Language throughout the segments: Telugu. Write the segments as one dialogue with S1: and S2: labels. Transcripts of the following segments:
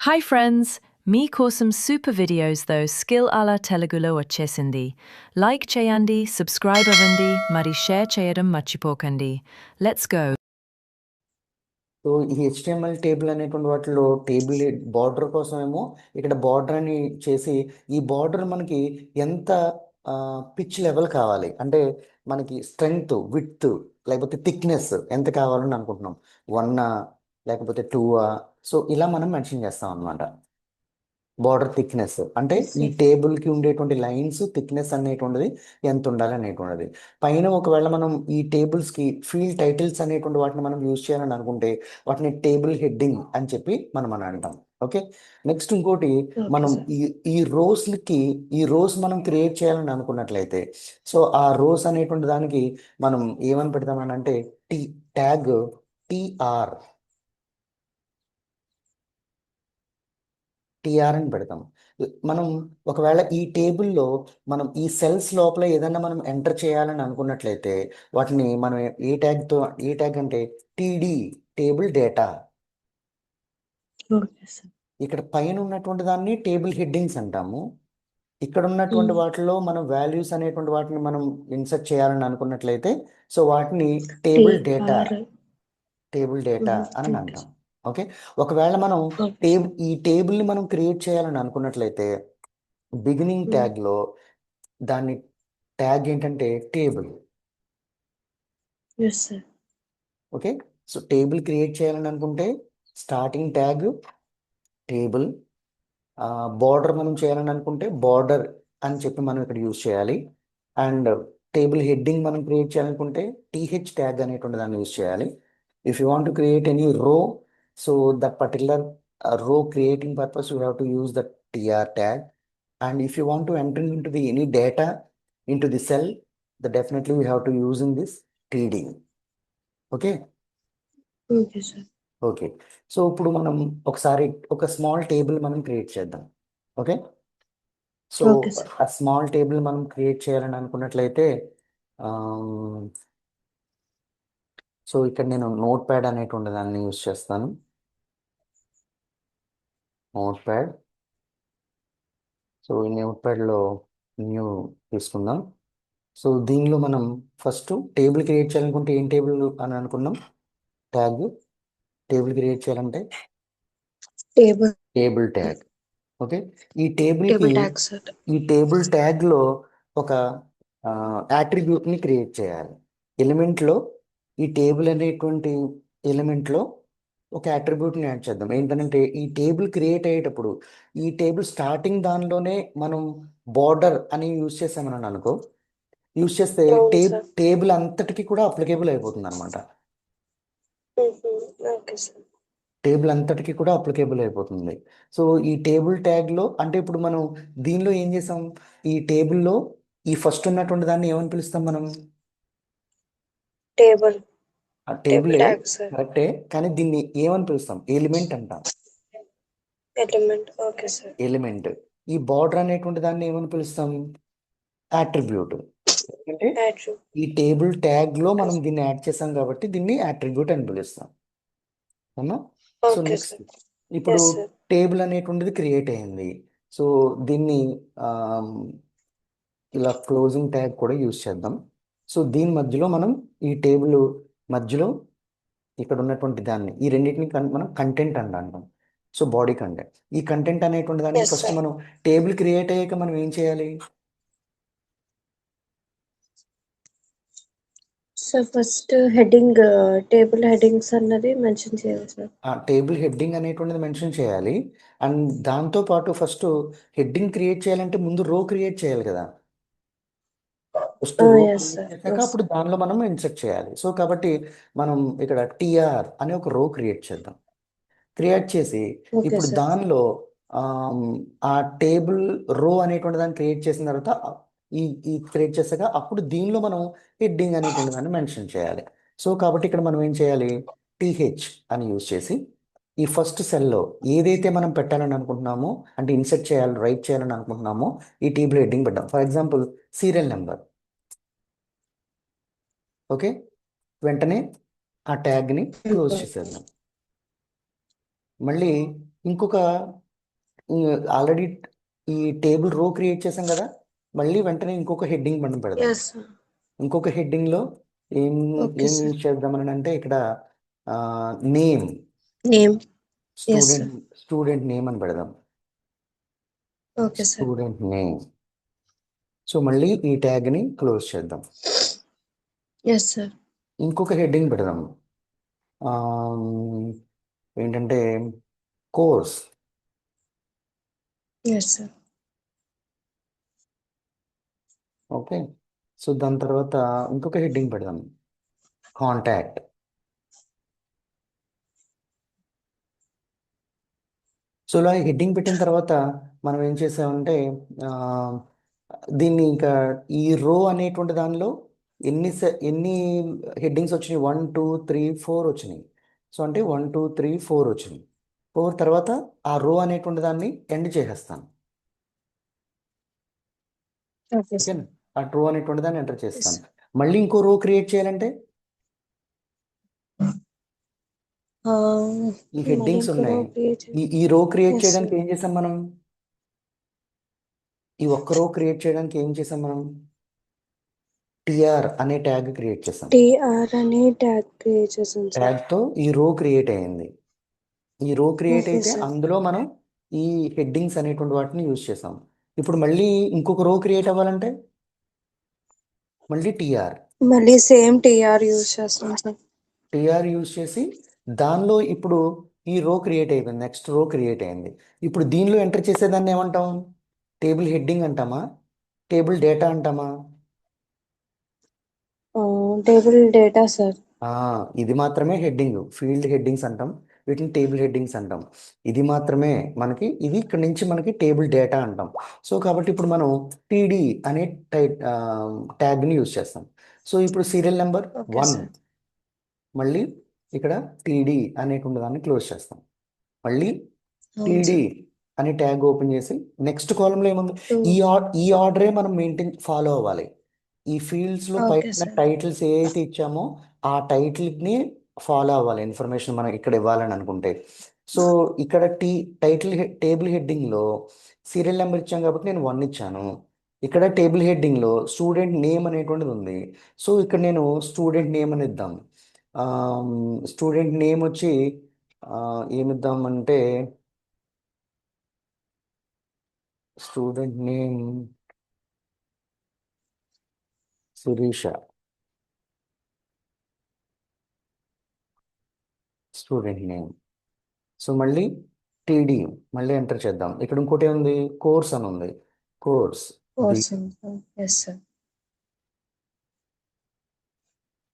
S1: హాయ్ ఫ్రెండ్స్, మీకోసం సూపర్ వీడియోస్తో స్కిల్ అలా తెలుగులో వచ్చేసింది. లైక్ చేయండి, సబ్స్క్రైబ్ అవ్వండి, మరి షేర్ చేయడం మర్చిపోకండి. Let's go.
S2: సో ఈ హెచ్టిఎంఎల్ టేబుల్ అనేటువంటి వాటిలో టేబుల్ బార్డర్ కోసమేమో ఇక్కడ బార్డర్ అని చేసి ఈ బార్డర్ మనకి ఎంత పిచ్ లెవెల్ కావాలి అంటే మనకి స్ట్రెంగ్త్ విడ్త్ లేకపోతే థిక్నెస్ ఎంత కావాలని అనుకుంటున్నాం. 1 లేకపోతే 2. సో ఇలా మనం మెన్షన్ చేస్తాం అనమాట. బార్డర్ థిక్నెస్ అంటే
S3: Yes,
S2: ఈ
S3: sir.
S2: టేబుల్కి ఉండేటువంటి లైన్స్ థిక్నెస్ అనేటువంటిది ఎంత ఉండాలి అనేటువంటిది. పైన ఒకవేళ మనం ఈ టేబుల్స్కి ఫీల్డ్ టైటిల్స్ అనేటువంటి వాటిని మనం యూజ్ చేయాలని అనుకుంటే వాటిని టేబుల్ హెడ్డింగ్ అని చెప్పి మనం అని అంటాం. ఓకే, నెక్స్ట్ ఇంకోటి
S3: Okay,
S2: మనం
S3: sir.
S2: ఈ ఈ రోస్ మనం క్రియేట్ చేయాలని అనుకున్నట్లయితే సో ఆ రోస్ అనేటువంటి దానికి మనం ఏమని పెడతామని అంటే ట్యాగ్ టిఆర్ అని పెడతాం. మనం ఒకవేళ ఈ టేబుల్లో మనం ఈ సెల్స్ లోపల ఏదైనా మనం ఎంటర్ చేయాలని అనుకున్నట్లయితే వాటిని మనం ఏ ట్యాగ్ అంటే TD table data.
S3: Okay, sir.
S2: ఇక్కడ పైన ఉన్నటువంటి దాన్ని టేబుల్ హెడ్డింగ్స్ అంటాము. ఇక్కడ ఉన్నటువంటి వాటిలో మనం వాల్యూస్ అనేటువంటి వాటిని మనం ఇన్సర్ట్ చేయాలని అనుకున్నట్లయితే సో వాటిని టేబుల్ డేటా
S3: TR.
S2: అని
S3: Okay,
S2: అంటాం.
S3: sir.
S2: ఓకే, ఒకవేళ మనం
S3: Okay, sir.
S2: ఈ టేబుల్ని మనం క్రియేట్ చేయాలని అనుకున్నట్లయితే బిగినింగ్ ట్యాగ్లో దాన్ని ట్యాగ్ ఏంటంటే table.
S3: Yes, sir.
S2: Okay, so table create చేయాలని అనుకుంటే స్టార్టింగ్ ట్యాగ్ టేబుల్. బార్డర్ మనం చేయాలని అనుకుంటే బార్డర్ అని చెప్పి మనం ఇక్కడ యూజ్ చేయాలి. అండ్ టేబుల్ హెడ్డింగ్ మనం క్రియేట్ చేయాలనుకుంటే టీహెచ్ ట్యాగ్ అనేటువంటి దాన్ని యూజ్ చేయాలి. If you want to create any row so that particular row creating purpose you have to use the TR tag. And if you want to enter into the any data into the cell, then definitely we have to use in this TD. Okay.
S3: Okay, sir.
S2: Okay, so ఇప్పుడు మనం ఒకసారి ఒక స్మాల్ టేబుల్ మనం క్రియేట్ చేద్దాం. Okay, so
S3: Okay, sir.
S2: ఆ స్మాల్ టేబుల్ మనం క్రియేట్ చేయాలని అనుకున్నట్లయితే సో ఇక్కడ నేను నోట్ ప్యాడ్ అనేటువంటి దాన్ని యూజ్ చేస్తాను. Note pad. సో ఈ నోట్ ప్యాడ్లో న్యూ తీసుకుందాం. సో దీనిలో మనం ఫస్ట్ టేబుల్ క్రియేట్ చేయాలనుకుంటే ఏం టేబుల్ అని అనుకున్నాం, ట్యాగ్. టేబుల్ క్రియేట్ చేయాలంటే టేబుల్ ట్యాగ్. ఓకే, ఈ టేబుల్కి
S3: Table tag, sir.
S2: ఈ టేబుల్ ట్యాగ్లో ఒక యాట్రిబ్యూట్ని క్రియేట్ చేయాలి. ఎలిమెంట్లో ఈ టేబుల్ అనేటువంటి ఎలిమెంట్లో ఒక యాట్రిబ్యూట్ని యాడ్ చేద్దాం. ఏంటంటే ఈ టేబుల్ క్రియేట్ అయ్యేటప్పుడు ఈ టేబుల్ స్టార్టింగ్ దానిలోనే మనం బార్డర్ అని యూజ్ చేసామని అనుకో, యూజ్ చేస్తే
S3: అవును సార్.
S2: టేబుల్ అంతటికి కూడా అప్లికేబుల్ అయిపోతుంది అనమాట.
S3: Okay sir.
S2: టేబుల్ అంతటికి కూడా అప్లికేబుల్ అయిపోతుంది. సో ఈ టేబుల్ ట్యాగ్లో అంటే ఇప్పుడు మనం దీనిలో ఏం చేసాం, ఈ టేబుల్లో ఈ ఫస్ట్ ఉన్నటువంటి దాన్ని ఏమని పిలుస్తాం మనం,
S3: టేబుల్
S2: ఆ టేబులే
S3: ట్యాగ్ సార్.
S2: కరెక్టే, కానీ దీన్ని ఏమని పిలుస్తాం, ఎలిమెంట్ అంటాం.
S3: ఎలిమెంట్. Okay sir.
S2: ఎలిమెంట్. ఈ బార్డర్ అనేటువంటి దాన్ని ఏమని పిలుస్తాం, యాట్రిబ్యూట్. అంటే ఈ టేబుల్ ట్యాగ్లో మనం దీన్ని యాడ్ చేసాం కాబట్టి దీన్ని యాట్రిబ్యూట్ అని పిలుస్తాం. అవునా? So
S3: okay
S2: next
S3: sir.
S2: ఇప్పుడు
S3: ఎస్ సార్.
S2: టేబుల్ అనేటువంటిది క్రియేట్ అయింది. సో దీన్ని ఇలా క్లోజింగ్ ట్యాగ్ కూడా యూజ్ చేద్దాం. సో దీని మధ్యలో మనం ఈ టేబుల్ మధ్యలో ఇక్కడ ఉన్నటువంటి దాన్ని ఈ రెండింటిని మనం కంటెంట్ అంటాం. So body content. ఈ కంటెంట్ అనేటువంటి దానికి
S3: Yes,
S2: ఫస్ట్
S3: sir.
S2: మనం టేబుల్ క్రియేట్ అయ్యాక మనం ఏం చేయాలి,
S3: sir first heading table headings అన్నది మెన్షన్ చేయాలి సార్.
S2: ఆ టేబుల్ హెడ్డింగ్ అనేటువంటిది మెన్షన్ చేయాలి. అండ్ దాంతో పాటు ఫస్ట్ హెడ్డింగ్ క్రియేట్ చేయాలంటే ముందు రో క్రియేట్ చేయాలి కదా. First row
S3: yes,
S2: create
S3: sir.
S2: చేశాక
S3: Yes.
S2: అప్పుడు దానిలో మనం ఇన్సర్ట్ చేయాలి. సో కాబట్టి మనం ఇక్కడ టిఆర్ అనే ఒక రో క్రియేట్ చేద్దాం. క్రియేట్ చేసి
S3: Okay,
S2: ఇప్పుడు
S3: sir.
S2: దానిలో ఆ టేబుల్ రో అనేటువంటి దాన్ని క్రియేట్ చేసిన తర్వాత ఈ ఈ క్రియేట్ చేశాక అప్పుడు దీనిలో మనం హెడ్డింగ్ అనేటువంటి దాన్ని మెన్షన్ చేయాలి. సో కాబట్టి ఇక్కడ మనం ఏం చేయాలి, టీహెచ్ అని యూజ్ చేసి ఈ ఫస్ట్ సెల్లో ఏదైతే మనం పెట్టాలని అనుకుంటున్నామో అంటే ఇన్సర్ట్ చేయాలి రైట్ చేయాలని అనుకుంటున్నామో ఈ టేబుల్ హెడ్డింగ్ పెట్టాం. For example serial number. Okay, వెంటనే ఆ ట్యాగ్ని క్లోజ్ చేసేద్దాం. మళ్ళీ ఇంకొక ఆల్రెడీ ఈ టేబుల్ రో క్రియేట్ చేసాం కదా, మళ్ళీ వెంటనే ఇంకొక హెడ్డింగ్ మనం పెడదాం.
S3: Yes sir.
S2: ఇంకొక హెడ్డింగ్లో ఏం
S3: ఓకే
S2: ఏం
S3: సార్.
S2: యూజ్ చేద్దామని అంటే ఇక్కడ name,
S3: name. Yes sir.
S2: Student name అని పెడదాం.
S3: Okay sir.
S2: Student name. So మళ్ళీ ఈ ట్యాగ్ని క్లోజ్ చేద్దాం.
S3: Yes sir.
S2: ఇంకొక హెడ్డింగ్ పెడదాం. ఏంటంటే course.
S3: Yes sir.
S2: Okay. So దాని తర్వాత ఇంకొక హెడ్డింగ్ పెడదాం, కాంటాక్ట్. సో ఇలా హెడ్డింగ్ పెట్టిన తర్వాత మనం ఏం చేసామంటే దీన్ని ఇంకా ఈ రో అనేటువంటి దానిలో ఎన్ని హెడ్డింగ్స్ వచ్చినాయి, 1 2 3 4 వచ్చినాయి. సో అంటే 1 2 3 4 వచ్చినాయి. 4 తర్వాత ఆ రో అనేటువంటి దాన్ని ఎండ్ చేసేస్తాను.
S3: Okay sir.
S2: ఓకేనా? ఆ రో అనేటువంటి దాన్ని ఎంటర్ చేస్తాను. మళ్ళీ ఇంకో రో క్రియేట్ చేయాలంటే ఈ హెడ్డింగ్స్ ఉన్నాయి. ఈ రో క్రియేట్
S3: Yes,
S2: చేయడానికి
S3: sir.
S2: ఏం చేసాం మనం? ఈ ఒక్క రో క్రియేట్ చేయడానికి ఏం చేసాం మనం? టిఆర్ అనే ట్యాగ్ క్రియేట్ చేసాం.
S3: టిఆర్ అనే ట్యాగ్ క్రియేట్ చేసాం సార్.
S2: ట్యాగ్తో ఈ రో క్రియేట్ అయింది. ఈ రో క్రియేట్
S3: Okay,
S2: అయితే
S3: sir.
S2: అందులో మనం ఈ హెడ్డింగ్స్ అనేటువంటి వాటిని యూజ్ చేసాం. ఇప్పుడు మళ్ళీ ఇంకొక రో క్రియేట్ అవ్వాలంటే మళ్ళీ టిఆర్
S3: మళ్ళీ సేమ్ టిఆర్ యూజ్ చేస్తాం సార్.
S2: టిఆర్ యూజ్ చేసి దానిలో ఇప్పుడు ఈ రో క్రియేట్ అయిపోయింది, నెక్స్ట్ రో క్రియేట్ అయింది. ఇప్పుడు దీనిలో ఎంటర్ చేసేదాన్ని ఏమంటాం? టేబుల్ హెడ్డింగ్ అంటామా, టేబుల్ డేటా అంటామా?
S3: Table data sir.
S2: ఇది మాత్రమే హెడ్డింగ్, ఫీల్డ్ హెడ్డింగ్స్ అంటాం, వీటిని టేబుల్ హెడ్డింగ్స్ అంటాం. ఇది మాత్రమే మనకి, ఇది ఇక్కడ నుంచి మనకి టేబుల్ డేటా అంటాం. సో కాబట్టి ఇప్పుడు మనం టీడీ అనే ట్యాగ్ని యూజ్ చేస్తాం. సో ఇప్పుడు సీరియల్ నెంబర్
S3: Okay,
S2: 1,
S3: sir.
S2: మళ్ళీ ఇక్కడ టీడీ అనేటువంటి దాన్ని క్లోజ్ చేస్తాం. మళ్ళీ
S3: అవును
S2: టీడీ
S3: సార్.
S2: అనే ట్యాగ్ ఓపెన్ చేసి నెక్స్ట్ కాలంలో ఏముంది,
S3: Two.
S2: ఈ ఆర్డరే మనం ఫాలో అవ్వాలి. ఈ ఫీల్డ్స్లో
S3: Okay,
S2: పైన
S3: sir.
S2: టైటిల్స్ ఏవైతే ఇచ్చామో ఆ టైటిల్ని ఫాలో అవ్వాలి ఇన్ఫర్మేషన్ మనం ఇక్కడ ఇవ్వాలని అనుకుంటే. సో ఇక్కడ టేబుల్ హెడ్డింగ్లో సీరియల్ నెంబర్ ఇచ్చాం కాబట్టి నేను 1 ఇచ్చాను. ఇక్కడ టేబుల్ హెడ్డింగ్లో స్టూడెంట్ నేమ్ అనేటువంటిది ఉంది. సో ఇక్కడ నేను స్టూడెంట్ నేమ్ అని ఇద్దాం. స్టూడెంట్ నేమ్ వచ్చి ఏమిద్దామంటే student name Shirisha. Student name. So మళ్ళీ టీడీ మళ్ళీ ఎంటర్ చేద్దాం. ఇక్కడ ఇంకోటి ఏముంది, కోర్స్ అని ఉంది. Course
S3: Awesome, sir. Yes, sir.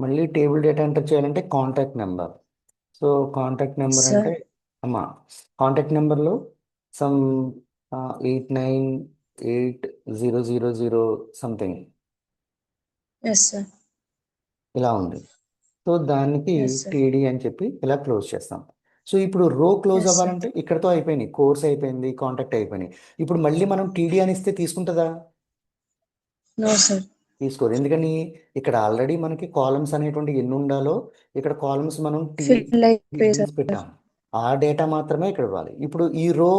S2: మళ్ళీ టేబుల్ డేటా ఎంటర్ చేయాలంటే contact number. So contact number
S3: Sir.
S2: అంటే కాంటాక్ట్ నెంబర్లో సమ్ 898000 సంథింగ్
S3: Yes, sir.
S2: ఇలా ఉంది. సో దానికి
S3: Yes, sir.
S2: టీడీ అని చెప్పి ఇలా క్లోజ్ చేస్తాం. సో ఇప్పుడు రో క్లోజ్
S3: Yes, sir.
S2: అవ్వాలంటే ఇక్కడతో అయిపోయినాయి, కోర్స్ అయిపోయింది, కాంటాక్ట్ అయిపోయినాయి. ఇప్పుడు మళ్ళీ మనం టీడీ అని ఇస్తే తీసుకుంటుందా?
S3: No, sir.
S2: తీసుకోరు. ఎందుకని ఇక్కడ ఆల్రెడీ మనకి కాలమ్స్ అనేటువంటి ఎన్ని ఉండాలో ఇక్కడ కాలమ్స్ మనం
S3: Fill అయిపోయి sir.
S2: పెట్టాం. ఆ డేటా మాత్రమే ఇక్కడ ఇవ్వాలి. ఇప్పుడు ఈ రో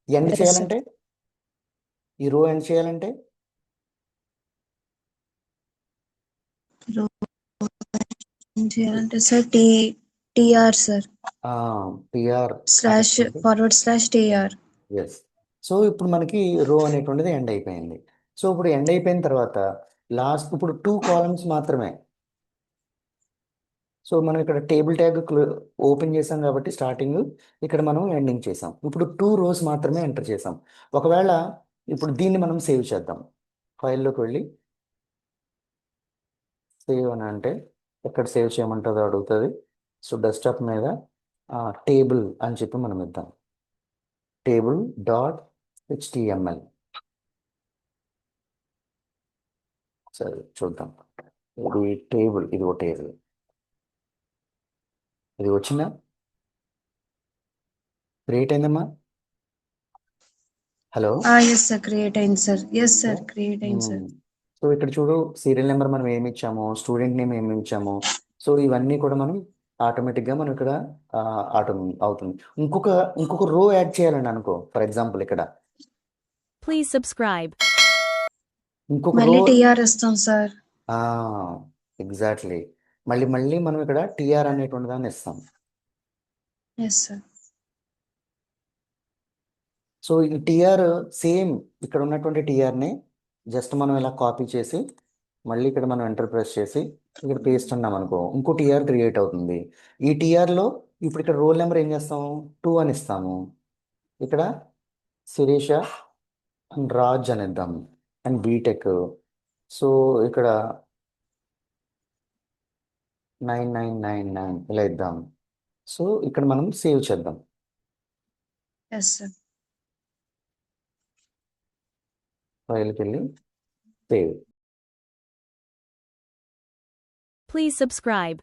S2: ఎండ్
S3: Yes, sir.
S2: చేయాలంటే ఈ రో ఎండ్ చేయాలంటే
S3: ఏం చేయాలంటే sir TR sir.
S2: TR
S3: //TR.
S2: Yes. So ఇప్పుడు మనకి రో అనేటువంటిది ఎండ్ అయిపోయింది. సో ఇప్పుడు ఎండ్ అయిపోయిన తర్వాత లాస్ట్ ఇప్పుడు 2 కాలమ్స్ మాత్రమే. సో మనం ఇక్కడ టేబుల్ ట్యాగ్ ఓపెన్ చేసాం కాబట్టి స్టార్టింగ్, ఇక్కడ మనం ఎండింగ్ చేసాం. ఇప్పుడు 2 రోస్ మాత్రమే ఎంటర్ చేసాం. ఒకవేళ ఇప్పుడు దీన్ని మనం సేవ్ చేద్దాం. ఫైల్లోకి వెళ్ళి సేవ్ అని అంటే ఎక్కడ సేవ్ చేయమంటుందో అడుగుతుంది. సో డెస్క్టాప్ మీద టేబుల్ అని చెప్పి మనం ఇద్దాం, table.html. సరే చూద్దాం. ఇది టేబుల్, ఇది ఒక టేబుల్. ఇది వచ్చిందా? క్రియేట్ అయిందమ్మా? హలో.
S3: ఎస్ సార్, క్రియేట్ అయింది సార్. ఎస్ సార్, క్రియేట్ అయింది సార్.
S2: సో ఇక్కడ చూడు, సీరియల్ నెంబర్ మనం ఏమి ఇచ్చామో, స్టూడెంట్ నేమ్ ఏమి ఇచ్చామో, సో ఇవన్నీ కూడా మనం ఆటోమేటిక్గా మనం ఇక్కడ ఆటో అవుతుంది. ఇంకొక రో యాడ్ చేయాలండి అనుకో, ఫర్ ఎగ్జాంపుల్ ఇక్కడ
S4: Please subscribe.
S2: ఇంకొక రో
S3: మళ్ళీ టీఆర్ ఇస్తాం సార్.
S2: ఎగ్జాక్ట్లీ మళ్ళీ మనం ఇక్కడ టీఆర్ అనేటువంటి దాన్ని ఇస్తాం.
S3: Yes sir.
S2: సో ఈ టీఆర్ సేమ్ ఇక్కడ ఉన్నటువంటి టీఆర్ని జస్ట్ మనం ఇలా కాపీ చేసి మళ్ళీ ఇక్కడ మనం ఎంటర్ ప్రెస్ చేసి ఇక్కడ పేస్ట్ అన్నాం అనుకో, ఇంకో టీఆర్ క్రియేట్ అవుతుంది. ఈ టీఆర్లో ఇప్పుడు ఇక్కడ రోల్ నెంబర్ ఏం చేస్తాము, 2 అని ఇస్తాము. ఇక్కడ శిరీష అండ్ రాజ్ అని ఇద్దాం అండ్ బీటెక్. సో ఇక్కడ 9999 ఇలా ఇద్దాం. సో ఇక్కడ మనం సేవ్ చేద్దాం.
S3: Yes sir.
S2: ఫైల్కి వెళ్ళి సేవ్.
S4: Please subscribe.